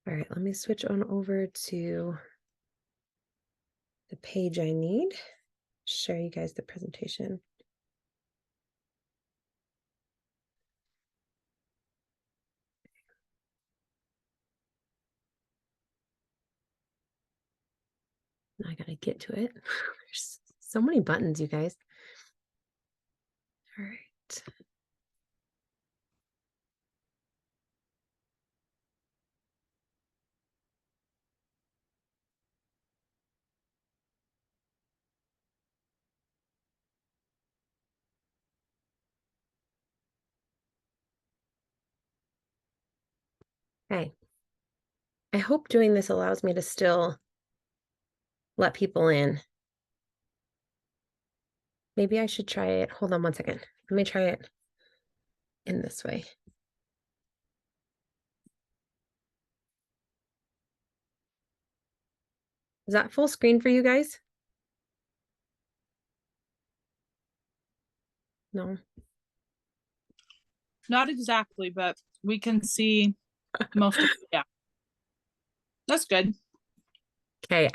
All right, let me switch on over to the page I need. Show you guys the presentation. Now I gotta get to it. There's so many buttons, you guys. All right. Okay. I hope doing this allows me to still let people in. Maybe I should try it. Hold on one second. Let me try it in this way. Is that full screen for you guys? No. Not exactly, but we can see most of it. Yeah. That's good. Okay.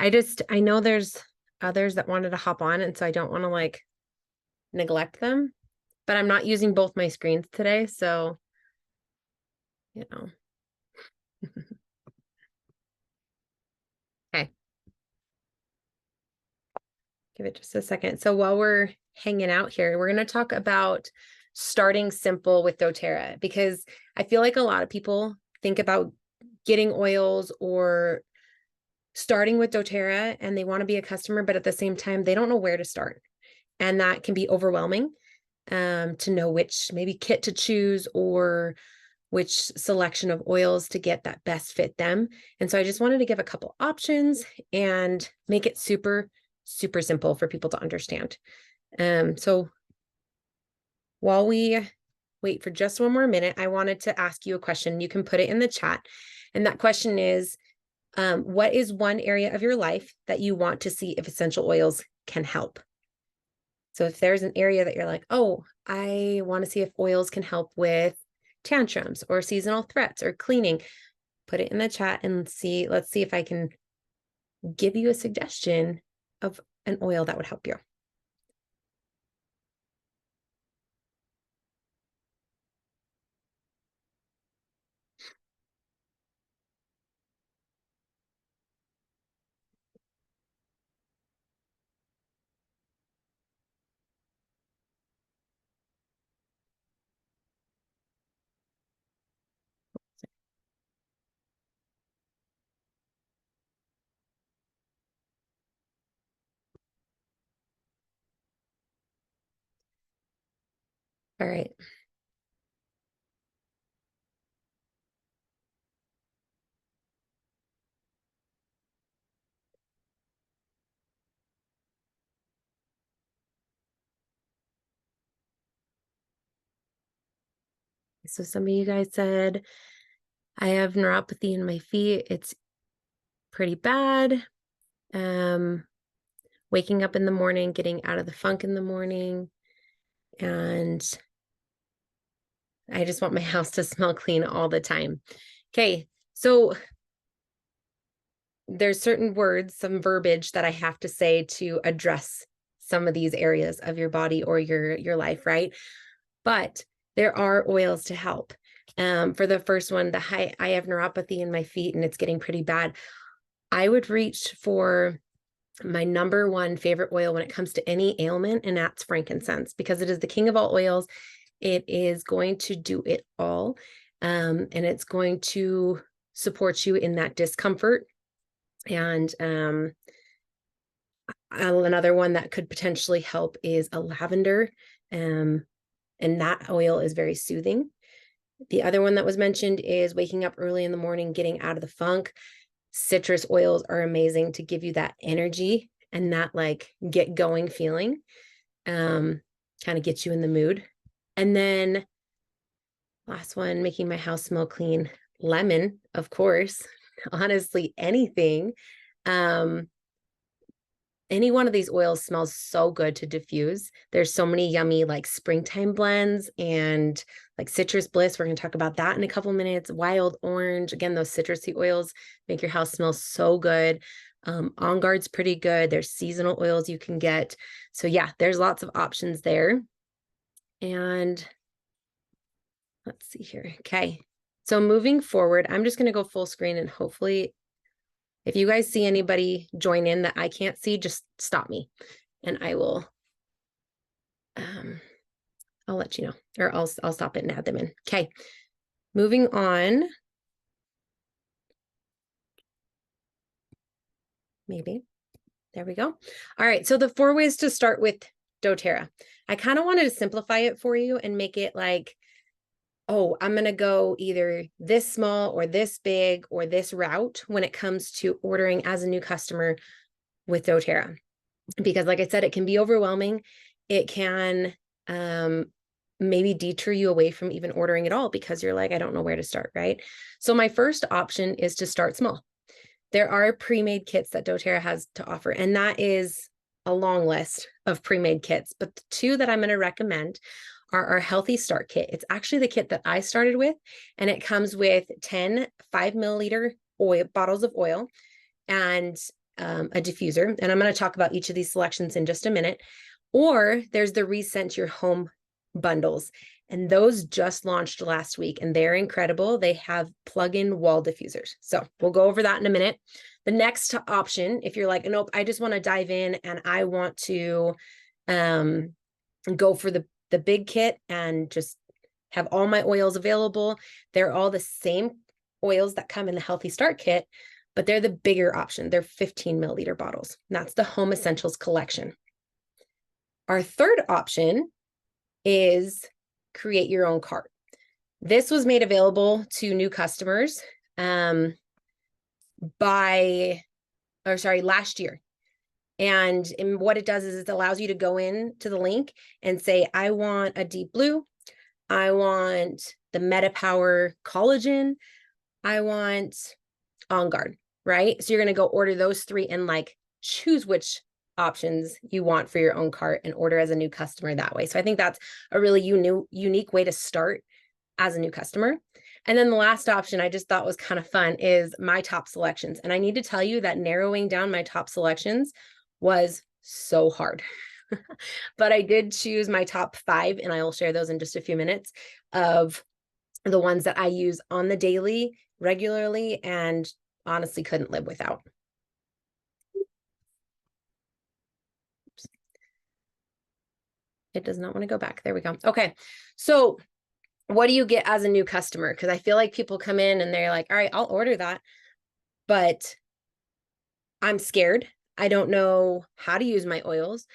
I know there's others that wanted to hop on, and so I don't want to like neglect them, but I'm not using both my screens today. So, you know. Okay. Give it just a second. So while we're hanging out here, we're going to talk about starting simple with doTERRA, because I feel like a lot of people think about getting oils or starting with doTERRA and they want to be a customer, but at the same time, they don't know where to start. And that can be overwhelming to know which maybe kit to choose or which selection of oils to get that best fit them. And so I just wanted to give a couple options and make it super, super simple for people to understand. So while we wait for just one more minute, I wanted to ask you a question. You can put it in the chat. And that question is, what is one area of your life that you want to see if essential oils can help? So if there's an area that you're like, oh, I want to see if oils can help with tantrums or seasonal threats or cleaning, put it in the chat and let's see if I can give you a suggestion of an oil that would help you. All right. So some of you guys said, I have neuropathy in my feet. It's pretty bad. Waking up in the morning, getting out of the funk in the morning, and I just want my house to smell clean all the time. Okay, so there's certain words, some verbiage that I have to say to address some of these areas of your body or your life, right? But there are oils to help. For the first one, I have neuropathy in my feet and it's getting pretty bad. I would reach for my number one favorite oil when it comes to any ailment, and that's frankincense, because it is the king of all oils. It is going to do it all, and it's going to support you in that discomfort. And another one that could potentially help is a lavender, and that oil is very soothing. The other one that was mentioned is waking up early in the morning, getting out of the funk. Citrus oils are amazing to give you that energy and that like get going feeling, kind of get you in the mood. And then last one, making my house smell clean. Lemon, of course. Honestly, anything. any one of these oils smells so good to diffuse. There's so many yummy like springtime blends and like citrus bliss. We're going to talk about that in a couple minutes. Wild orange. Again, those citrusy oils make your house smell so good. On Guard's pretty good. There's seasonal oils you can get. So yeah, there's lots of options there. And let's see here. Okay. So moving forward, I'm just going to go full screen, and hopefully if you guys see anybody join in that I can't see, just stop me and I will, I'll let you know, or I'll stop it and add them in. Okay. Moving on. Maybe. There we go. All right. So the 4 ways to start with doTERRA. I kind of wanted to simplify it for you and make it like, oh, I'm going to go either this small or this big or this route when it comes to ordering as a new customer with doTERRA. Because like I said, it can be overwhelming. It can maybe deter you away from even ordering at all because you're like, I don't know where to start, right? So my first option is to start small. There are pre-made kits that doTERRA has to offer, and that is a long list of pre-made kits. But the 2 that I'm going to recommend are our Healthy Start Kit. It's actually the kit that I started with, and it comes with 10 5-milliliter oil bottles of oil and a diffuser. And I'm going to talk about each of these selections in just a minute. Or there's the Rescent Your Home bundles, and those just launched last week, and they're incredible. They have plug-in wall diffusers. So we'll go over that in a minute. The next option, if you're like, nope, I just want to dive in and I want to go for the big kit and just have all my oils available. They're all the same oils that come in the Healthy Start Kit, but they're the bigger option. They're 15-milliliter bottles. And that's the Home Essentials collection. Our third option is create your own cart. This was made available to new customers last year. And what it does is it allows you to go in to the link and say, I want a deep blue. I want the MetaPower collagen. I want On Guard, right? So you're going to go order those 3 and like choose which options you want for your own cart and order as a new customer that way. So I think that's a really unique way to start as a new customer. And then the last option I just thought was kind of fun is my top selections. And I need to tell you that narrowing down my top selections was so hard. But I did choose my top 5, and I will share those in just a few minutes, of the ones that I use on the daily, regularly, and honestly couldn't live without. Oops. It does not want to go back. There we go. Okay. So what do you get as a new customer? Because I feel like people come in and they're like, all right, I'll order that, but I'm scared. I don't know how to use my oils.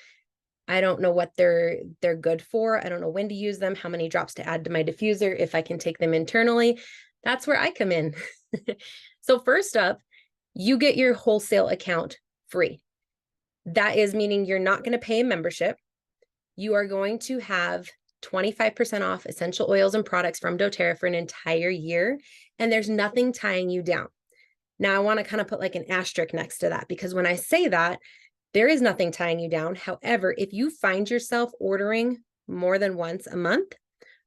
I don't know what they're good for. I don't know when to use them, how many drops to add to my diffuser, if I can take them internally. That's where I come in. So first up, you get your wholesale account free. That is meaning you're not going to pay a membership. You are going to have 25% off essential oils and products from doTERRA for an entire year, and there's nothing tying you down. Now, I want to kind of put like an asterisk next to that, because when I say that, there is nothing tying you down. However, if you find yourself ordering more than once a month,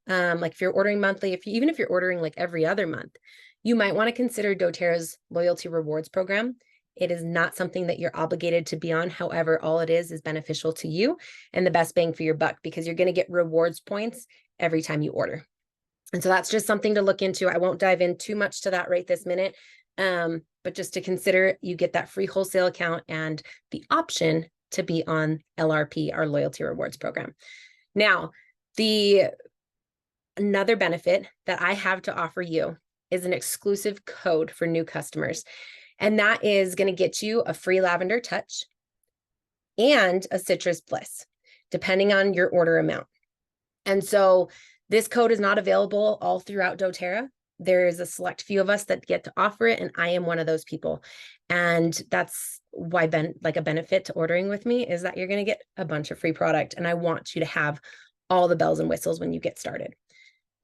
like if you're ordering monthly, even if you're ordering like every other month, you might want to consider doTERRA's loyalty rewards program. It is not something that you're obligated to be on. However, all it is beneficial to you and the best bang for your buck, because you're going to get rewards points every time you order. And so that's just something to look into. I won't dive in too much to that right this minute. But just to consider, you get that free wholesale account and the option to be on LRP, our loyalty rewards program. Now, another benefit that I have to offer you is an exclusive code for new customers. And that is going to get you a free lavender touch and a citrus bliss, depending on your order amount. And so this code is not available all throughout doTERRA. There is a select few of us that get to offer it, and I am one of those people. And that's why a benefit to ordering with me is that you're going to get a bunch of free product, and I want you to have all the bells and whistles when you get started.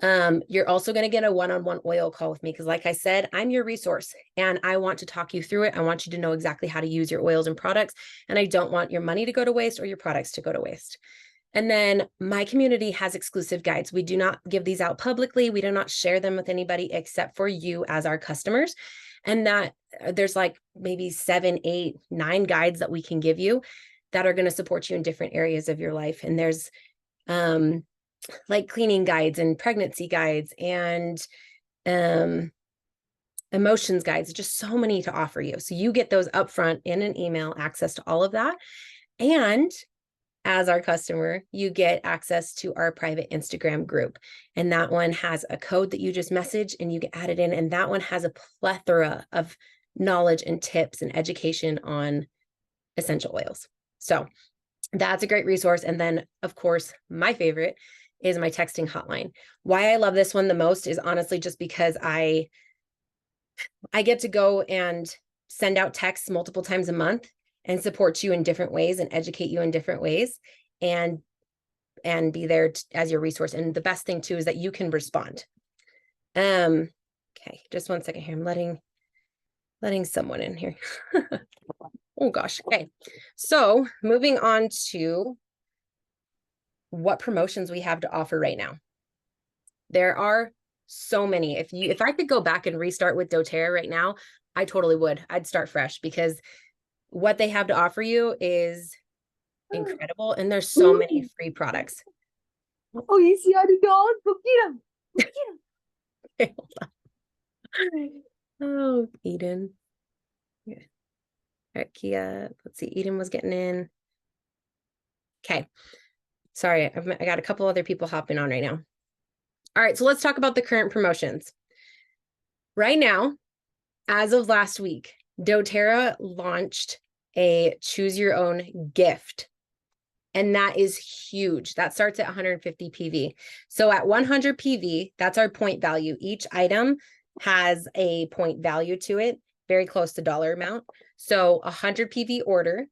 You're also going to get a one-on-one oil call with me because, like I said, I'm your resource and I want to talk you through it. I want you to know exactly how to use your oils and products, and I don't want your money to go to waste or your products to go to waste. And then my community has exclusive guides. We do not give these out publicly. We do not share them with anybody except for you as our customers. And that there's like maybe 7, 8, 9 guides that we can give you that are going to support you in different areas of your life. And there's like cleaning guides and pregnancy guides and emotions guides, just so many to offer you. So you get those upfront in an email, access to all of that. And as our customer, you get access to our private Instagram group. And that one has a code that you just message and you get added in. And that one has a plethora of knowledge and tips and education on essential oils. So that's a great resource. And then, of course, my favorite is my texting hotline. Why I love this one the most is honestly just because I get to go and send out texts multiple times a month and support you in different ways and educate you in different ways and be there as your resource. And the best thing too is that you can respond. Okay, just one second here. I'm letting someone in here. Oh gosh. Okay. So moving on to what promotions we have to offer right now. There are so many. If I could go back and restart with doTERRA right now, I totally would. I'd start fresh because what they have to offer you is incredible. And there's so many free products. Oh, you see how the dog? Go get him. Go get him. Okay, hold on. Oh, Eden. Yeah. All right, Kia. Let's see. Eden was getting in. Okay. Sorry, I got a couple other people hopping on right now. All right, so let's talk about the current promotions. Right now, as of last week, doTERRA launched a choose your own gift. And that is huge. That starts at 150 PV. So at 100 PV, that's our point value. Each item has a point value to it, very close to dollar amount. So 100 PV order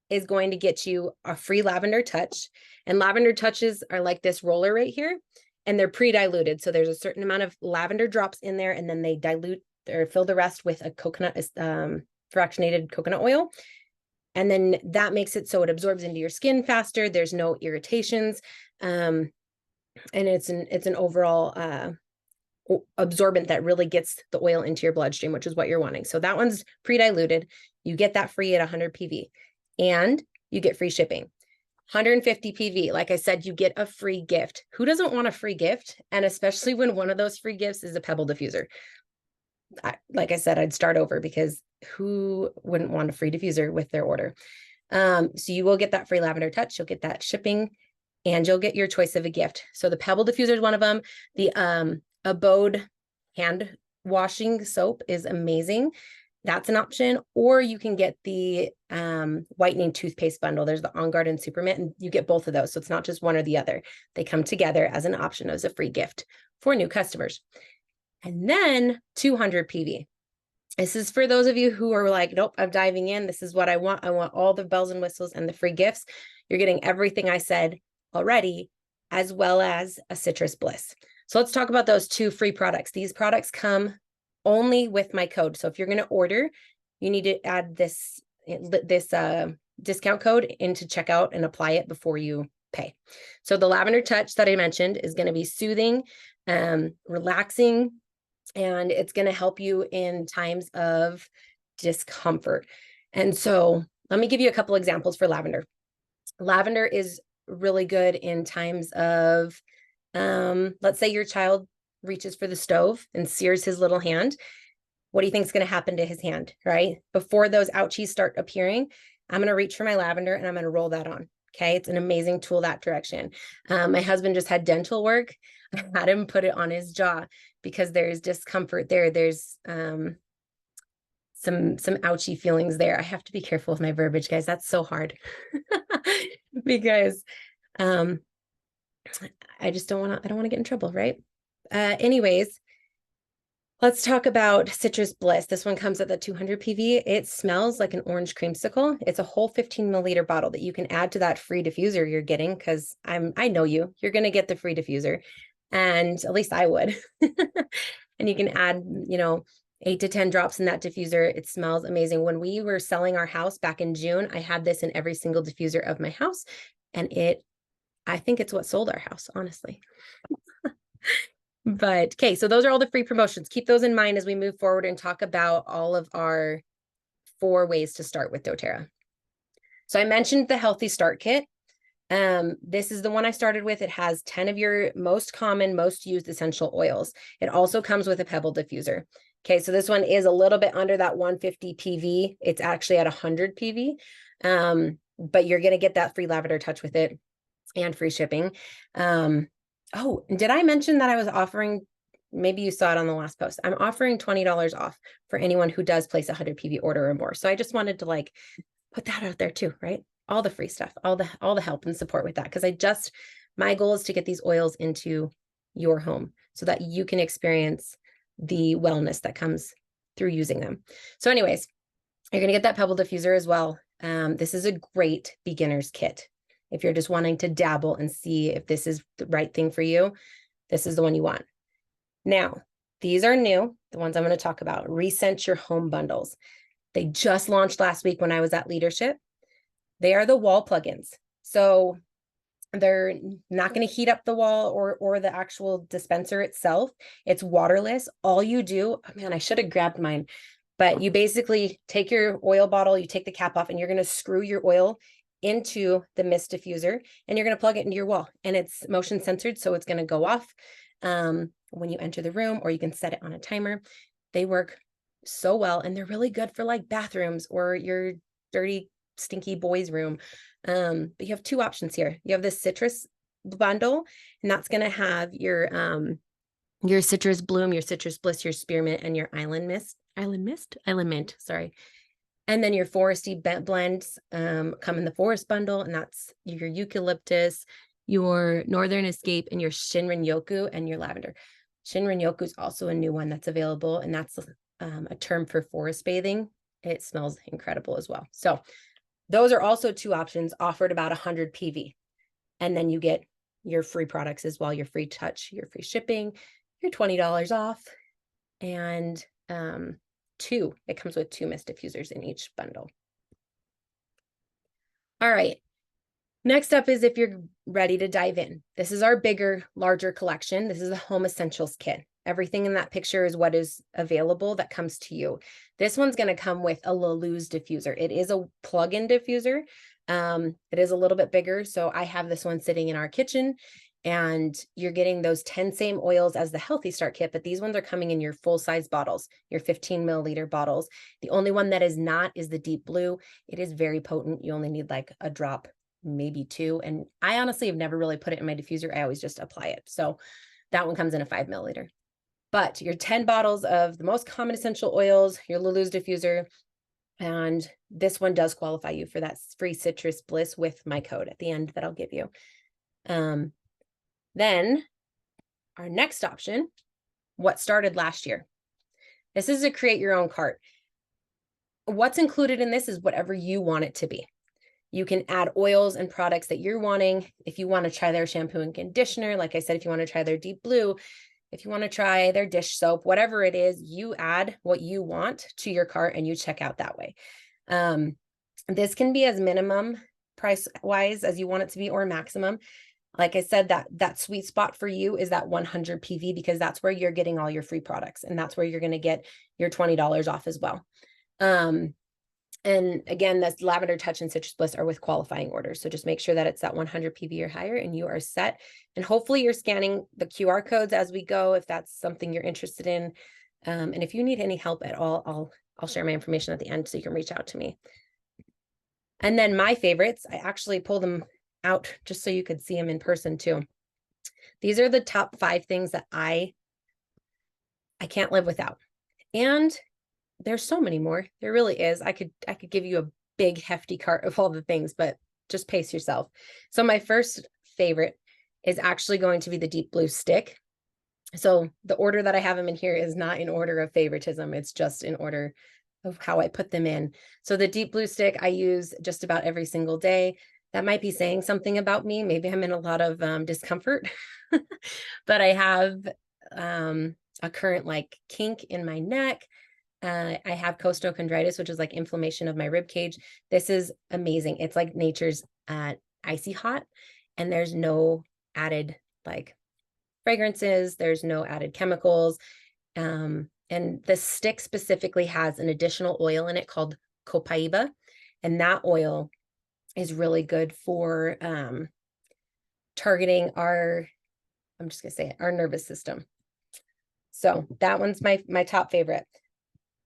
is going to get you a free lavender touch. And lavender touches are like this roller right here, and they're pre-diluted. So there's a certain amount of lavender drops in there, and then they dilute or fill the rest with a coconut, fractionated coconut oil. And then that makes it so it absorbs into your skin faster. There's no irritations. And it's an overall absorbent that really gets the oil into your bloodstream, which is what you're wanting. So that one's pre-diluted. You get that free at 100 PV. And you get free shipping. 150 PV, like I said, you get a free gift. Who doesn't want a free gift? And especially when one of those free gifts is a pebble diffuser. Like I said, I'd start over because who wouldn't want a free diffuser with their order? So you will get that free lavender touch. You'll get that shipping and you'll get your choice of a gift. So the pebble diffuser is one of them. The Abode hand washing soap is amazing. That's an option. Or you can get the whitening toothpaste bundle. There's the On Guard and Supermint, and you get both of those. So it's not just one or the other. They come together as an option as a free gift for new customers. And then 200 PV. This is for those of you who are like, nope, I'm diving in. This is what I want. I want all the bells and whistles and the free gifts. You're getting everything I said already, as well as a Citrus Bliss. So let's talk about those 2 free products. These products come only with my code. So if you're going to order, you need to add this discount code into checkout and apply it before you pay. So the lavender touch that I mentioned is going to be soothing, relaxing, and it's going to help you in times of discomfort. And so let me give you a couple examples for lavender. Lavender is really good in times of, let's say your child reaches for the stove and sears his little hand. What do you think is going to happen to his hand, right? Before those ouchies start appearing, I'm going to reach for my lavender and I'm going to roll that on. Okay. It's an amazing tool that direction. My husband just had dental work. I had him put it on his jaw because there's discomfort there. There's some ouchy feelings there. I have to be careful with my verbiage, guys. That's so hard because I just don't want to get in trouble, right? Anyways, let's talk about Citrus Bliss. This one comes at the 200 PV. It smells like an orange creamsicle. It's a whole 15 milliliter bottle that you can add to that free diffuser you're getting because I know you're going to get the free diffuser. And at least I would. And you can add, 8 to 10 drops in that diffuser. It smells amazing. When we were selling our house back in June, I had this in every single diffuser of my house. And I think it's what sold our house, honestly. But okay, so those are all the free promotions. Keep those in mind as we move forward and talk about all of our 4 ways to start with doTERRA. So I mentioned the Healthy Start Kit. This is the one I started with. It has 10 of your most common, most used essential oils. It also comes with a pebble diffuser. Okay, so this one is a little bit under that 150 PV. It's actually at 100 PV, but you're going to get that free lavender touch with it and free shipping. Oh, did I mention that I was offering, maybe you saw it on the last post, I'm offering $20 off for anyone who does place a 100 PV order or more. So I just wanted to like put that out there too, right? All the free stuff, all the help and support with that. Because my goal is to get these oils into your home so that you can experience the wellness that comes through using them. So anyways, you're going to get that pebble diffuser as well. This is a great beginner's kit. If you're just wanting to dabble and see if this is the right thing for you, this is the one you want. Now, these are new, the ones I'm going to talk about, Rescent Your Home bundles. They just launched last week when I was at Leadership. They are the wall plugins. So they're not going to heat up the wall or the actual dispenser itself. It's waterless. All you do, oh man, I should have grabbed mine, but you basically take your oil bottle, you take the cap off, and you're going to screw your oil into the mist diffuser, and you're going to plug it into your wall, and it's motion censored. So it's going to go off when you enter the room, or you can set it on a timer. They work so well, and they're really good for like bathrooms or your dirty, stinky boys' room. But you have 2 options here. You have this citrus bundle, and that's going to have your citrus bloom, your citrus bliss, your spearmint, and your island mint, sorry. And then your foresty blends come in the forest bundle, and that's your eucalyptus, your northern escape, and your Shinrin Yoku, and your lavender. Shinrin Yoku is also a new one that's available, and that's a term for forest bathing. It smells incredible as well. So those are also 2 options offered about 100 PV. And then you get your free products as well, your free touch, your free shipping, your $20 off, and it comes with 2 mist diffusers in each bundle. All right. Next up is if you're ready to dive in. This is our bigger, larger collection. This is the Home Essentials Kit. Everything in that picture is what is available that comes to you. This one's going to come with a La Luz diffuser. It is a plug-in diffuser. It is a little bit bigger. So I have this one sitting in our kitchen, and you're getting those 10 same oils as the Healthy Start Kit, but these ones are coming in your full-size bottles, your 15 milliliter bottles. The only one that is not is the Deep Blue. It is very potent. You only need like a drop, maybe 2. And I honestly have never really put it in my diffuser. I always just apply it. So that one comes in a 5 milliliter. But your 10 bottles of the most common essential oils, your La Luz diffuser, and this one does qualify you for that free citrus bliss with my code at the end that I'll give you. Then our next option, what started last year. This is a create your own cart. What's included in this is whatever you want it to be. You can add oils and products that you're wanting. If you want to try their shampoo and conditioner, like I said, if you want to try their Deep Blue, if you want to try their dish soap, whatever it is, you add what you want to your cart and you check out that way. This can be as minimum price wise as you want it to be, or maximum. Like I said, that sweet spot for you is that 100 PV, because that's where you're getting all your free products, and that's where you're going to get your $20 off as well. And again, that's Lavender Touch and Citrus Bliss are with qualifying orders. So just make sure that it's that 100 PV or higher and you are set. And hopefully you're scanning the QR codes as we go, if that's something you're interested in. And if you need any help at all, I'll share my information at the end so you can reach out to me. And then my favorites, I actually pulled them out just so you could see them in person too. These are the top 5 things that I can't live without. And there's so many more. There really is. I could give you a big hefty cart of all the things, but just pace yourself. So my first favorite is actually going to be the Deep Blue stick. So the order that I have them in here is not in order of favoritism. It's just in order of how I put them in. So the Deep Blue stick I use just about every single day. That might be saying something about me. Maybe I'm in a lot of discomfort but I have a current like kink in my neck. I have costochondritis, which is like inflammation of my rib cage. This is amazing. It's like nature's icy hot, and there's no added like fragrances. There's no added chemicals. And the stick specifically has an additional oil in it called copaiba. And that oil is really good for targeting our, I'm just gonna say it, our nervous system. So that one's my top favorite.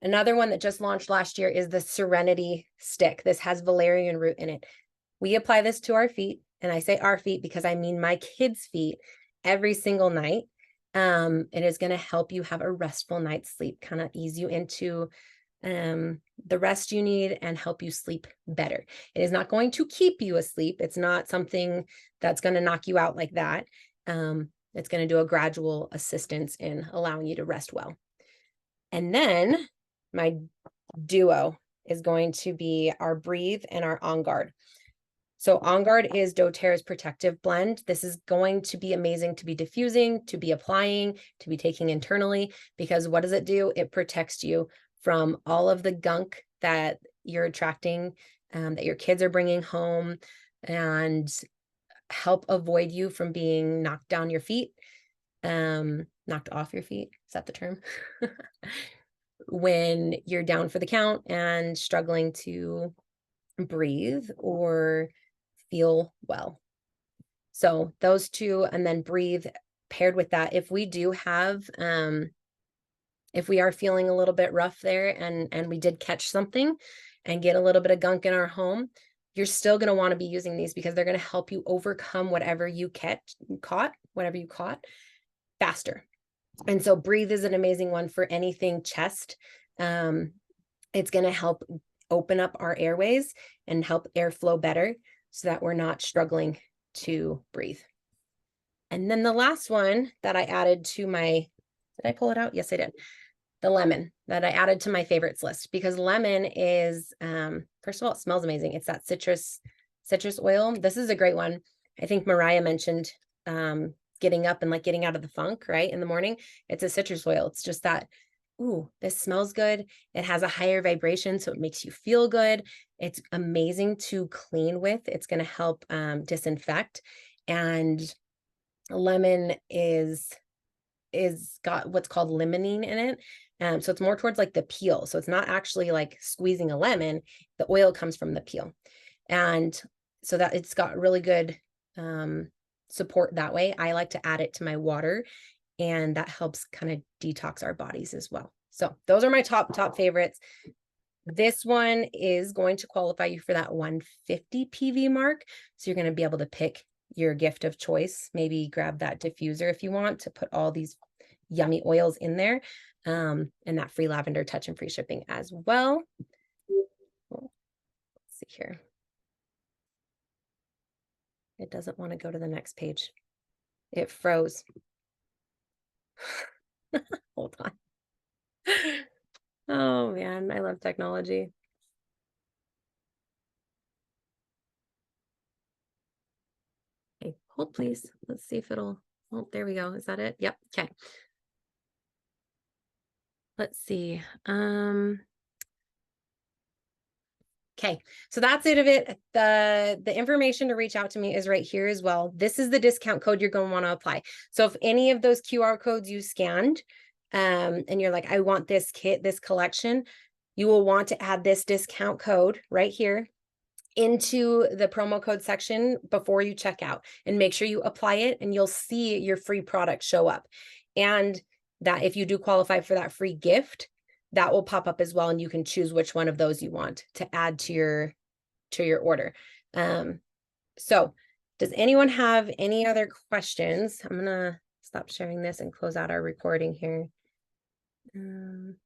Another one that just launched last year is the Serenity stick. This has valerian root in it. We apply this to our feet, and I say our feet because I mean my kids' feet every single night. It is going to help you have a restful night's sleep, kind of ease you into the rest you need and help you sleep better. It is not going to keep you asleep. It's not something that's going to knock you out like that. It's going to do a gradual assistance in allowing you to rest well. And then my duo is going to be our Breathe and our On Guard. So On Guard is doTERRA's protective blend. This is going to be amazing to be diffusing, to be applying, to be taking internally, because what does it do? It protects you from all of the gunk that you're attracting, that your kids are bringing home, and help avoid you from being knocked down your feet, knocked off your feet. Is that the term? When you're down for the count and struggling to breathe or feel well. So those two, and then Breathe paired with that. If we do have, if we are feeling a little bit rough there and we did catch something and get a little bit of gunk in our home, you're still going to want to be using these because they're going to help you overcome whatever you caught faster. And so Breathe is an amazing one for anything chest. It's going to help open up our airways and help airflow better so that we're not struggling to breathe. And then the last one that I added to my, did I pull it out? Yes, I did. The lemon that I added to my favorites list, because lemon is, first of all, it smells amazing. It's that citrus oil. This is a great one. I think Mariah mentioned getting up and like getting out of the funk, right? In the morning, it's a citrus oil. It's just that, ooh, this smells good. It has a higher vibration, so it makes you feel good. It's amazing to clean with. It's going to help disinfect. And lemon is got what's called limonene in it. So it's more towards like the peel. So it's not actually like squeezing a lemon. The oil comes from the peel. And so that it's got really good support that way. I like to add it to my water, and that helps kind of detox our bodies as well. So those are my top favorites. This one is going to qualify you for that 150 PV mark. So you're going to be able to pick your gift of choice. Maybe grab that diffuser if you want to put all these yummy oils in there, and that free lavender touch and free shipping as well. Let's see here. It doesn't want to go to the next page. It froze. Hold on. Oh man, I love technology. Okay, hold please. Let's see if it'll, oh, there we go. Is that it? Yep. Okay. Let's see. Okay, so that's it of it. The information to reach out to me is right here as well. This is the discount code you're going to want to apply. So if any of those QR codes you scanned, and you're like, I want this kit, this collection, you will want to add this discount code right here into the promo code section before you check out, and make sure you apply it, and you'll see your free product show up. And that if you do qualify for that free gift, that will pop up as well, and you can choose which one of those you want to add to your order. So does anyone have any other questions? I'm gonna stop sharing this and close out our recording here.